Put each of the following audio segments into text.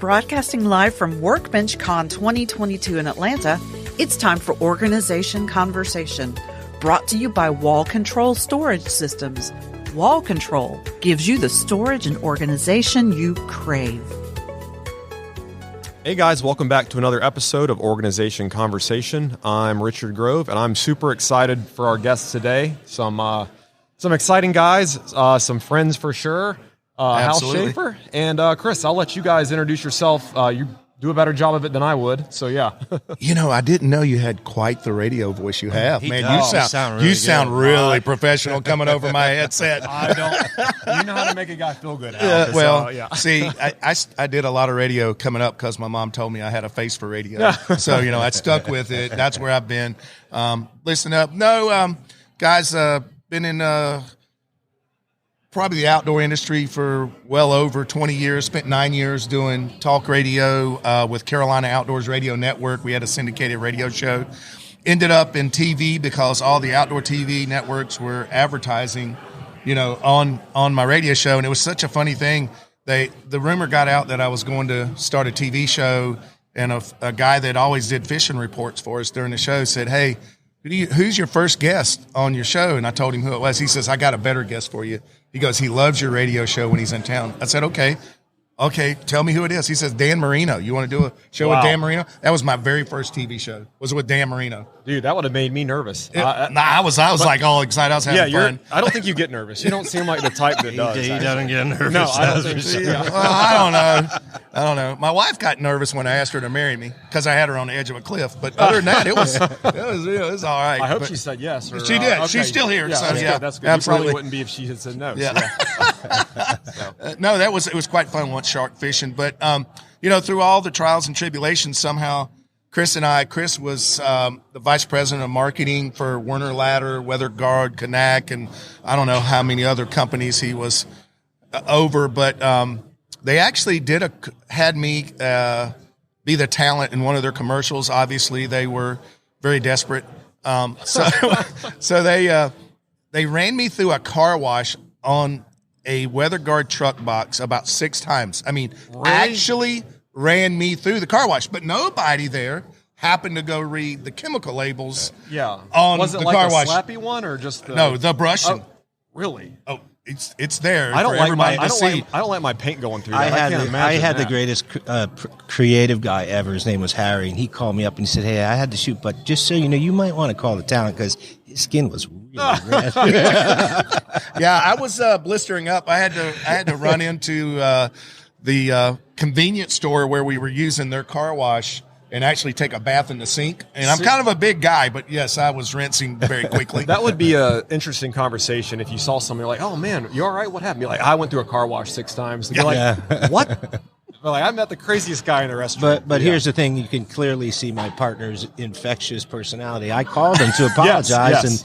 Broadcasting live from WORKBENCHcon 2022 in Atlanta, it's time for Organization Conversation, brought to you by Wall Control Storage Systems. Wall Control gives you the storage and organization you crave. Hey guys, welcome back to another episode of Organization Conversation. I'm Richard Grove, and I'm super excited for our guests today. Some exciting guys, some friends for sure. Hal Shaffer and Chris, I'll let you guys introduce yourself. You do a better job of it than I would, so yeah. You know, I didn't know you had quite the radio voice you have. Man, You sound really professional coming over my headset. I don't. You know how to make a guy feel good. See, I did a lot of radio coming up because my mom told me I had a face for radio. So, you know, I stuck with it. That's where I've been. Listen up. No, guys, been in probably the outdoor industry for well over 20 years, spent 9 years doing talk radio with Carolina Outdoors Radio Network. We had a syndicated radio show. Ended up in TV because all the outdoor TV networks were advertising, you know, on my radio show. And it was such a funny thing. The rumor got out that I was going to start a TV show, and a guy that always did fishing reports for us during the show said, "Hey, who's your first guest on your show?" And I told him who it was. He says, "I got a better guest for you." He goes, "He loves your radio show when he's in town." I said, Okay, tell me who it is. He says, "Dan Marino. You want to do a show with Dan Marino?" That was my very first TV show. Was with Dan Marino. Dude, that would have made me nervous. I was like all excited. I was having fun. I don't think you get nervous. You don't seem like the type that does. He doesn't get nervous. No, I don't think so. Well, I don't know. My wife got nervous when I asked her to marry me because I had her on the edge of a cliff. But other than that, it was all right. I hope she said yes. Or, she did. Okay. She's still here. Yeah, so, that's yeah, good. That's good. Absolutely. You probably wouldn't be if she had said no. Yeah. So. No, it was quite fun once shark fishing. But, you know, through all the trials and tribulations, somehow Chris was the vice president of marketing for Werner Ladder, WeatherGuard, Kanak, and I don't know how many other companies he was over. But they actually had me be the talent in one of their commercials. Obviously, they were very desperate. So they ran me through a car wash on a WeatherGuard truck box about 6 times. I mean, really? Actually ran me through the car wash, but nobody there happened to go read the chemical labels on the car wash. Was it like a slappy one or just the... No, the brushing. Oh, really? Oh, it's there. I don't for like everybody to see. I don't like my paint going through that. I had the greatest creative guy ever. His name was Harry, and he called me up and he said, "Hey, I had to shoot, but just so you know, you might want to call the talent because his skin was really red." Yeah, I was blistering up. I had to run into the convenience store where we were using their car wash and actually take a bath in the sink. And I'm kind of a big guy, but yes, I was rinsing very quickly. That would be an interesting conversation if you saw somebody like, "Oh man, you all right? What happened?" You're like, "I went through a car wash 6 times." And you're like, "What?" Well, like, I met the craziest guy in the restaurant. But here's the thing: you can clearly see my partner's infectious personality. I called him to apologize, and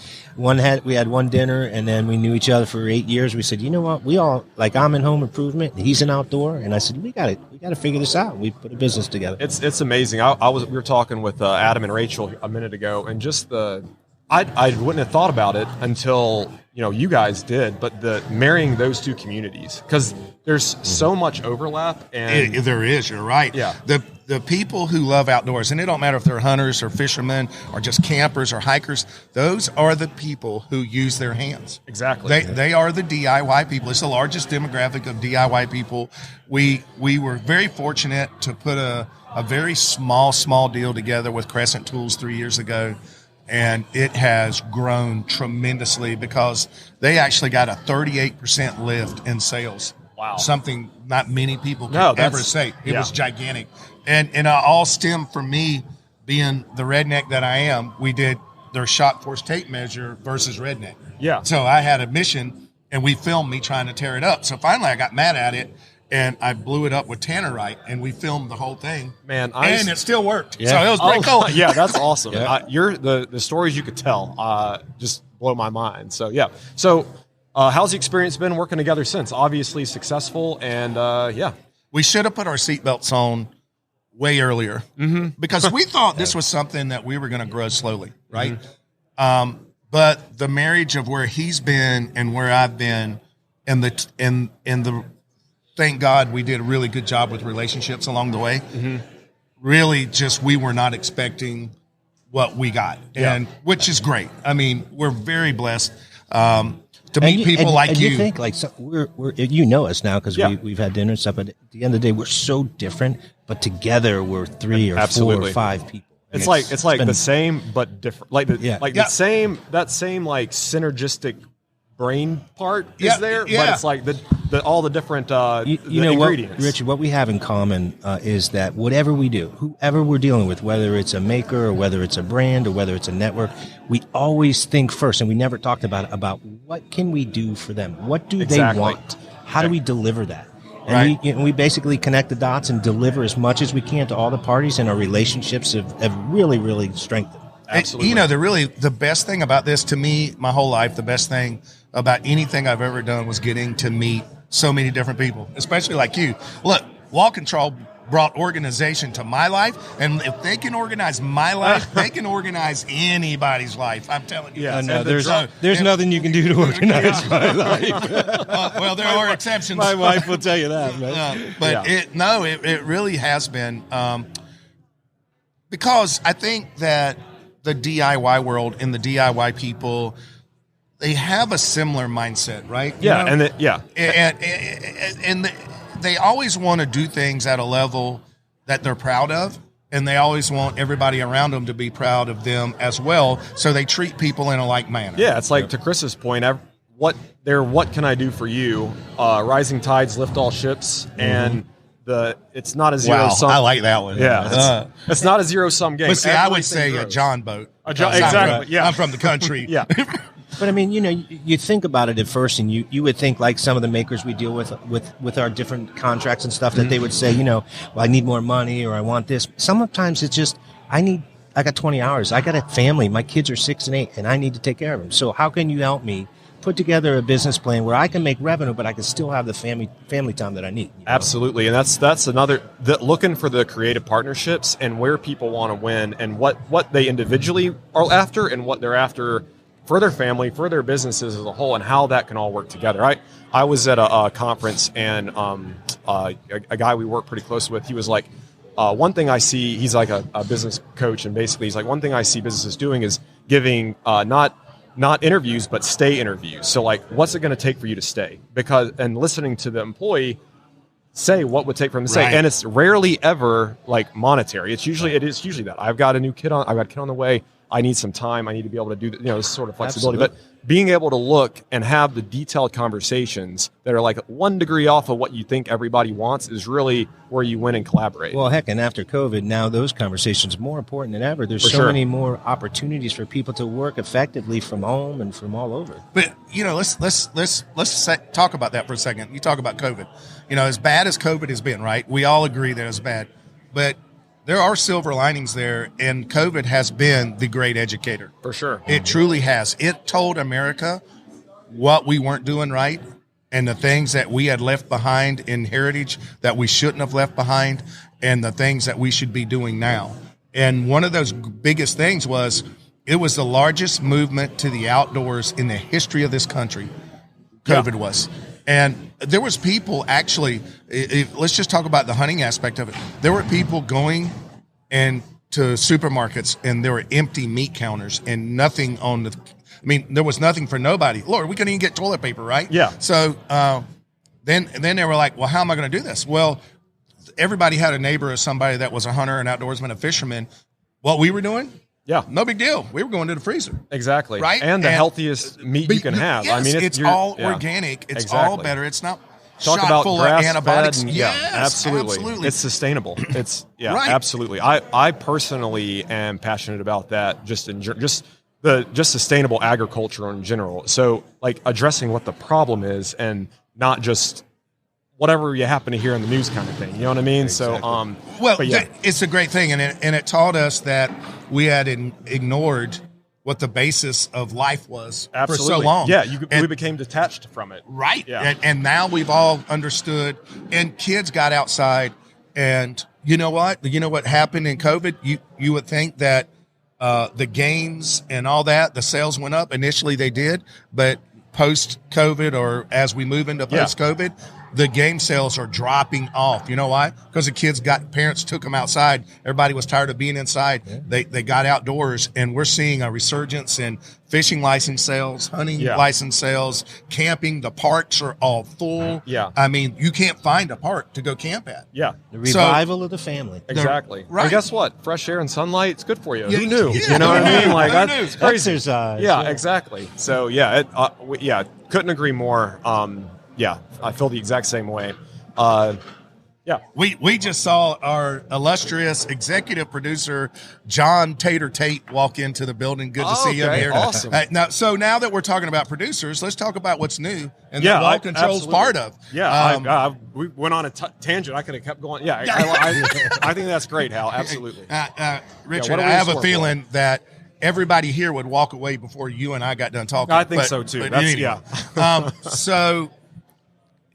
we had one dinner, and then we knew each other for 8 years. We said, "You know what? We all like I'm in home improvement, and he's in outdoor," and I said, "We got to figure this out." We put a business together. It's amazing. We were talking with Adam and Rachel a minute ago, and just I wouldn't have thought about it until you guys did, but marrying those two communities, because there's so much overlap. And there is. You're right. Yeah. The people who love outdoors, and it don't matter if they're hunters or fishermen or just campers or hikers, those are the people who use their hands. Exactly. They are the DIY people. It's the largest demographic of DIY people. We were very fortunate to put a very small deal together with Crescent Tools 3 years ago. And it has grown tremendously because they actually got a 38% lift in sales. Wow. Something not many people could ever say. It was gigantic. And it all stemmed from me being the redneck that I am. We did their shock force tape measure versus redneck. Yeah. So I had a mission, and we filmed me trying to tear it up. So finally I got mad at it, and I blew it up with Tannerite, and we filmed the whole thing. Man, and it still worked. Yeah. So it was pretty cool. Yeah, that's awesome. The stories you could tell just blow my mind. So, yeah. So how's the experience been working together since? Obviously successful, and we should have put our seatbelts on way earlier because we thought this was something that we were going to grow slowly, right? But the marriage of where he's been and where I've been, and the thank God we did a really good job with relationships along the way. Really, just we were not expecting what we got, and which is great. I mean, we're very blessed to meet people like you. You think like we're you know us now because we've had dinner and stuff. But at the end of the day, we're so different. But together, we're 3 or 4 or 5 people. It's like the same but different. Like the same like synergistic brain part is there, but it's like all the different you know ingredients. What, Richard, what we have in common is that whatever we do, whoever we're dealing with, whether it's a maker or whether it's a brand or whether it's a network, we always think first, and we never talked about what can we do for them? What do they want? How do we deliver that? And we basically connect the dots and deliver as much as we can to all the parties, and our relationships have really, really strengthened. Absolutely. You know, the best thing about this to me, my whole life, the best thing about anything I've ever done was getting to meet so many different people, especially like you. Look, Wall Control brought organization to my life, and if they can organize my life, they can organize anybody's life. I'm telling you. Yeah, no, there's nothing you can do to organize my life. Well, there are exceptions. My wife will tell you that. But it really has been because I think that the DIY world and the DIY people, they have a similar mindset, right? Yeah, you know? and they always want to do things at a level that they're proud of, and they always want everybody around them to be proud of them as well, so they treat people in a like manner. Yeah, it's like to Chris's point, what can I do for you? Rising tides lift all ships, and it's not a zero sum. I like that one. Yeah, it's not a zero sum game. But see, I would say a John boat. Exactly. I'm from the country. Yeah. But I mean, you know, you think about it at first, and you would think like some of the makers we deal with our different contracts and stuff that they would say, you know, well, I need more money or I want this. Sometimes it's just I got 20 hours. I got a family. My kids are 6 and 8, and I need to take care of them. So how can you help me put together a business plan where I can make revenue, but I can still have the family time that I need? You know? Absolutely, and that's another looking for the creative partnerships and where people want to win and what they individually are after and what they're after for their family, for their businesses as a whole, and how that can all work together. I was at a conference, and a guy we work pretty close with, he was like, one thing I see, he's like a business coach, and basically he's like, one thing I see businesses doing is giving not interviews, but stay interviews. So like, what's it going to take for you to stay? And listening to the employee say what would take for them to stay. And it's rarely ever like monetary. It is usually that I've got a kid on the way. I need some time. I need to be able to do this sort of flexibility. Absolutely. But being able to look and have the detailed conversations that are like 1 degree off of what you think everybody wants is really where you win and collaborate. Well, heck, and after COVID, now those conversations are more important than ever. There's so many more opportunities for people to work effectively from home and from all over. But let's talk about that for a second. You talk about COVID. You know, as bad as COVID has been, right? We all agree that it's bad, but there are silver linings there, and COVID has been the great educator. For sure. It truly has. It told America what we weren't doing right and the things that we had left behind in heritage that we shouldn't have left behind and the things that we should be doing now. And one of those biggest things was it was the largest movement to the outdoors in the history of this country. COVID was. And there was people actually, let's just talk about the hunting aspect of it. There were people going to supermarkets and there were empty meat counters and nothing there was nothing for nobody. Lord, we couldn't even get toilet paper, right? Yeah. So then they were like, well, how am I going to do this? Well, everybody had a neighbor or somebody that was a hunter, an outdoorsman, a fisherman. What we were doing? Yeah. No big deal. We were going to the freezer. Exactly. Right? And the healthiest meat you can have. Yes, I mean, it's all organic. It's all better. It's not talk shot about full of antibiotics. Yes, absolutely. It's sustainable. It's absolutely. I personally am passionate about that. Just sustainable agriculture in general. So like addressing what the problem is and not just whatever you happen to hear in the news kind of thing. You know what I mean? Exactly. So, it's a great thing. And it taught us that we had ignored what the basis of life was for so long. Yeah. We became detached from it. Right. Yeah. And now we've all understood, and kids got outside, and you know what happened in COVID? You would think that the games and all that, the sales went up. Initially they did, but post-COVID or as we move into post-COVID, the game sales are dropping off. You know why? Because the parents took them outside. Everybody was tired of being inside. Yeah. They got outdoors, and we're seeing a resurgence in fishing license sales, hunting license sales, camping. The parks are all full. Yeah. I mean, you can't find a park to go camp at. Yeah. The revival of the family. Exactly. Right. And guess what? Fresh air and sunlight, it's good for you. Yeah, Who knew? yeah, You know what I mean? Like, that's crazy. Exercise. Yeah, exactly. So, couldn't agree more. I feel the exact same way. We just saw our illustrious executive producer, John Tater Tate, walk into the building. Good to see you here. Awesome. Now that we're talking about producers, let's talk about what's new and that Wall Control's part of. Yeah, we went on a tangent. I could have kept going. Yeah, I think that's great, Hal. Absolutely. Richard, I have a feeling that everybody here would walk away before you and I got done talking. I think so, too. So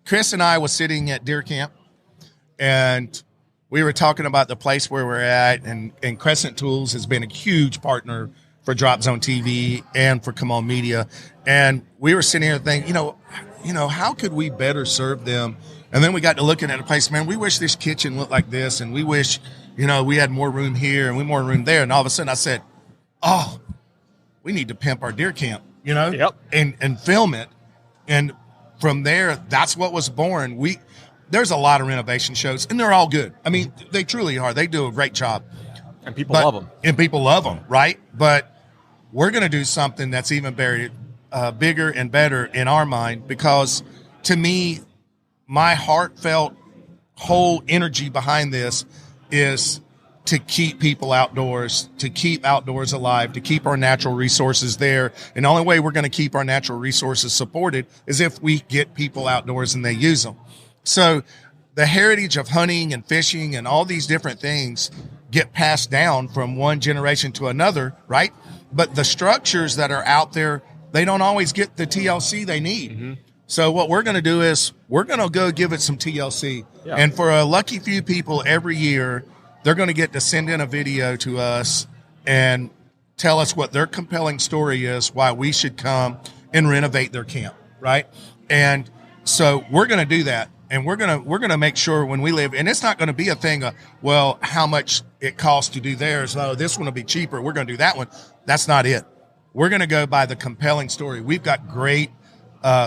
Chris and I was sitting at deer camp, and we were talking about the place where we're at, and Crescent Tools has been a huge partner for Drop Zone TV and for Come On Media. And we were sitting here thinking, how could we better serve them? And then we got to looking at a place, man, we wish this kitchen looked like this, and we wish, we had more room here and more room there. And all of a sudden I said, we need to pimp our deer camp, and film it. And from there, that's what was born. There's a lot of renovation shows, and they're all good. I mean, they truly are. They do a great job. And people love them. And people love them, right? But we're going to do something that's even bigger and better in our mind, because to me, my heartfelt whole energy behind this is to keep people outdoors, to keep outdoors alive, to keep our natural resources there. And the only way we're going to keep our natural resources supported is if we get people outdoors and they use them. So the heritage of hunting and fishing and all these different things get passed down from one generation to another, right? But the structures that are out there, they don't always get the TLC they need. Mm-hmm. So what we're going to do is we're going to go give it some TLC. Yeah. And for a lucky few people every year, they're going to get to send in a video to us and tell us what their compelling story is, why we should come and renovate their camp, right? And so we're going to do that. And we're going to make sure when we live, and it's not going to be a thing of, well, how much it costs to do theirs. Oh, this one will be cheaper. We're going to do that one. That's not it. We're going to go by the compelling story. We've got great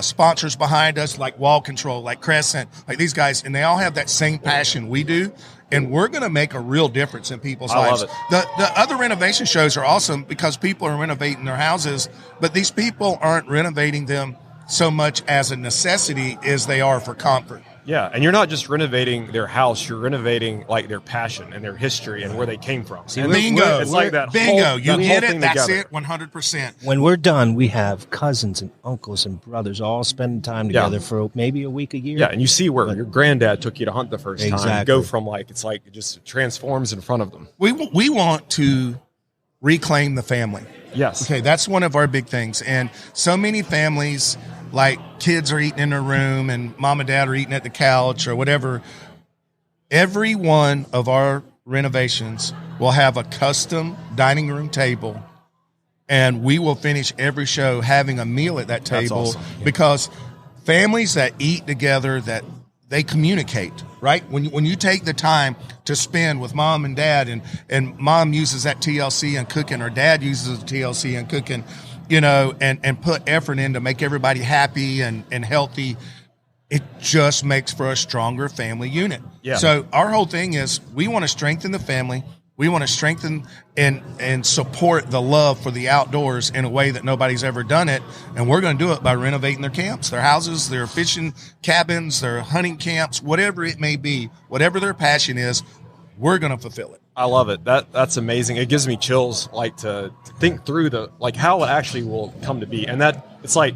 sponsors behind us, like Wall Control, like Crescent, like these guys, and they all have that same passion we do. And we're going to make a real difference in people's lives. Love it. The other renovation shows are awesome because people are renovating their houses, but these people aren't renovating them so much as a necessity as they are for comfort. Yeah, and you're not just renovating their house; you're renovating like their passion and their history and where they came from. See, bingo! It's like that. Bingo! Whole, you get it. That's together. it. 100%. When we're done, we have cousins and uncles and brothers all spending time together for maybe a week, a year. Yeah, and you see where your granddad took you to hunt the first time. Go from it just transforms in front of them. We want to reclaim the family. Yes. Okay, that's one of our big things, and so many families. Like kids are eating in their room and mom and dad are eating at the couch or whatever. Every one of our renovations will have a custom dining room table, and we will finish every show having a meal at that table. That's awesome. Because families that eat together, that they communicate, right? When you take the time to spend with mom and dad, and mom uses that TLC in cooking, or dad uses the TLC in cooking, and put effort in to make everybody happy and healthy, it just makes for a stronger family unit. Yeah. So our whole thing is we want to strengthen the family. We want to strengthen and support the love for the outdoors in a way that nobody's ever done it. And we're going to do it by renovating their camps, their houses, their fishing cabins, their hunting camps, whatever it may be, whatever their passion is, we're going to fulfill it. I love it. That's amazing. It gives me chills, to think through how it actually will come to be. And that it's like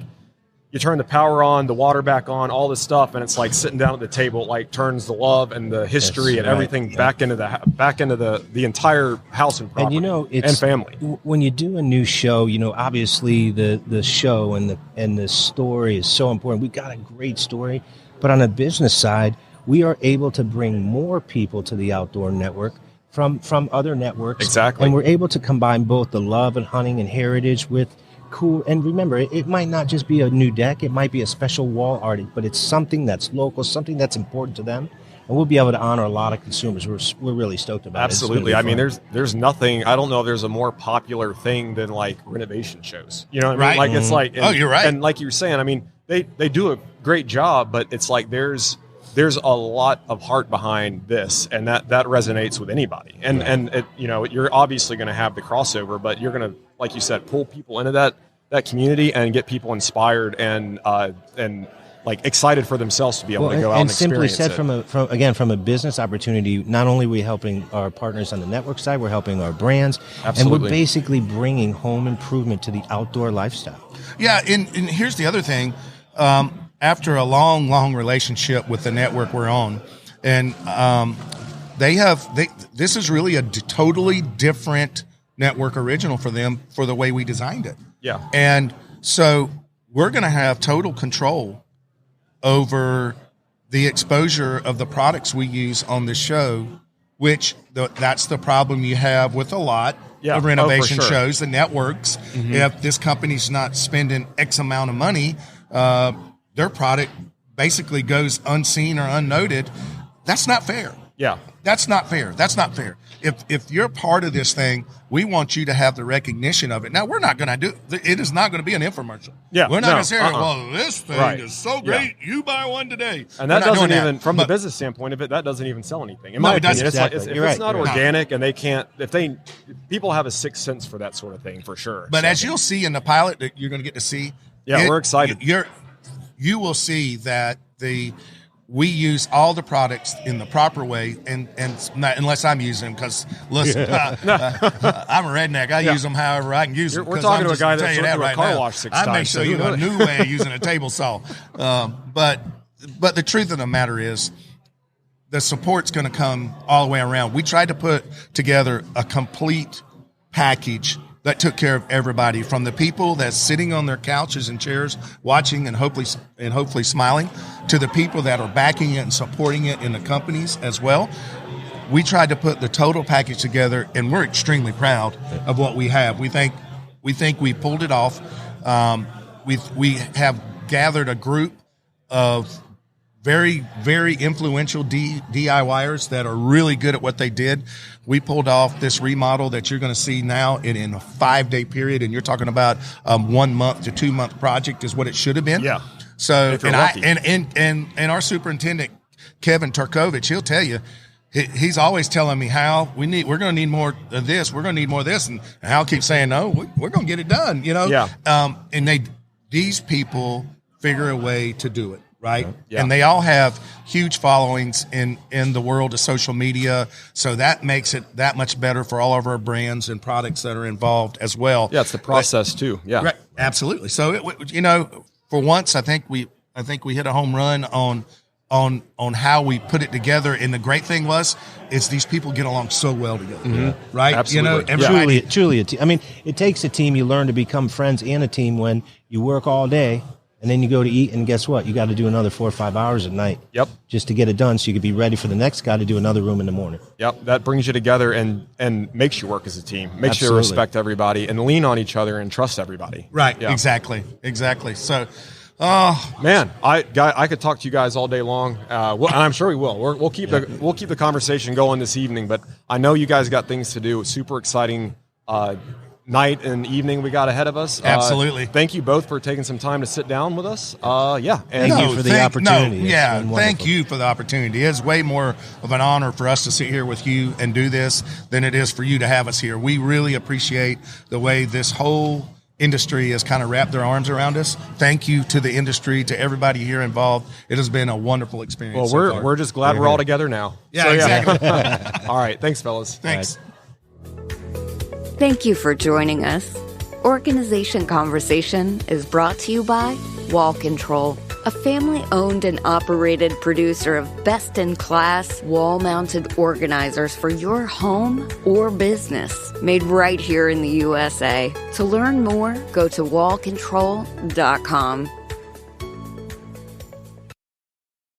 you turn the power on, the water back on, all this stuff, and it's like sitting down at the table, turns the love and the history and everything back into the entire house and property and family. When you do a new show, obviously the show and the story is so important. We got a great story, but on the business side, we are able to bring more people to the Outdoor Network from other networks. Exactly. And we're able to combine both the love and hunting and heritage with cool. And remember, it might not just be a new deck. It might be a special wall art, but it's something that's local, something that's important to them. And we'll be able to honor a lot of consumers. We're really stoked about Absolutely. it. I mean, there's nothing, I don't know if there's a more popular thing than like renovation shows. You know what I mean? Like it's like, you're right. And like you were saying, I mean, they do a great job, but it's like there's a lot of heart behind this, and that resonates with anybody. And it, you know, you're obviously going to have the crossover, but you're going to, like you said, pull people into that community and get people inspired and like excited for themselves to be able to go out and experience it. And simply said, from a business opportunity, not only are we helping our partners on the network side, we're helping our brands. Absolutely. And we're basically bringing home improvement to the outdoor lifestyle. Yeah, and here's the other thing. After a long relationship with the network we're on, and this is really a totally different network original for them for the way we designed it. Yeah. And so we're going to have total control over the exposure of the products we use on this show, which that's the problem you have with a lot of renovation shows, the networks. Mm-hmm. If this company's not spending X amount of money, their product basically goes unseen or unnoted. That's not fair. Yeah. That's not fair. That's not fair. If you're part of this thing, we want you to have the recognition of it. Now, we're not going to do it. Is not going to be an infomercial. Yeah, we're not going to say, well, this thing is so great. Yeah. You buy one today. And that doesn't even, from the business standpoint of it, that doesn't even sell anything. In my opinion, it's like, if it's not organic and they can't, people have a sixth sense for that sort of thing for sure. But as you'll see in the pilot that you're going to get to see, we're excited. You will see that we use all the products in the proper way, and not, unless I'm using them, because listen, I'm a redneck. I use them however I can use them. We're talking to a guy that's worked through a car wash 6 times. I may show you a new way of using a table saw. But the truth of the matter is, the support's going to come all the way around. We tried to put together a complete package that took care of everybody, from the people that's sitting on their couches and chairs watching and hopefully smiling, to the people that are backing it and supporting it in the companies as well. We tried to put the total package together, and we're extremely proud of what we have. We think we pulled it off. We have gathered a group of very, very influential DIYers that are really good at what they did. We pulled off this remodel that you're going to see now in a 5-day period, and you're talking about 1 month to 2 month project is what it should have been. Yeah. So, and our superintendent Kevin Turkovich, he'll tell you, he's always telling me, Hal, we're going to need more of this. We're going to need more of this, and Hal keeps saying, no, we're going to get it done. You know. Yeah. And these people figure a way to do it. Right. Yeah. And they all have huge followings in the world of social media. So that makes it that much better for all of our brands and products that are involved as well. Yeah. It's the process too. Yeah. Right. Absolutely. So, for once, I think we hit a home run on how we put it together. And the great thing is these people get along so well together. Mm-hmm. Right. Absolutely. Truly a team. I mean, it takes a team. You learn to become friends and a team when you work all day. And then you go to eat, and guess what? You got to do another 4 or 5 hours at night. Yep. Just to get it done, so you could be ready for the next guy to do another room in the morning. Yep. That brings you together and makes you work as a team. Makes you respect everybody and lean on each other and trust everybody. Right. Yeah. Exactly. So, man, I could talk to you guys all day long. And I'm sure we will. We'll keep the conversation going this evening. But I know you guys got things to do. Super exciting night and evening we got ahead of us. Absolutely. Thank you both for taking some time to sit down with us. Thank you for the opportunity. Thank you for the opportunity. It's way more of an honor for us to sit here with you and do this than it is for you to have us here. We really appreciate the way this whole industry has kind of wrapped their arms around us. Thank you to the industry, to everybody here involved. It has been a wonderful experience. Well, we're just glad we're all together now. Yeah, exactly. All right. Thanks, fellas. Thanks. Thank you for joining us. Organization Conversation is brought to you by Wall Control, a family-owned and operated producer of best-in-class wall-mounted organizers for your home or business, made right here in the USA. To learn more, go to wallcontrol.com.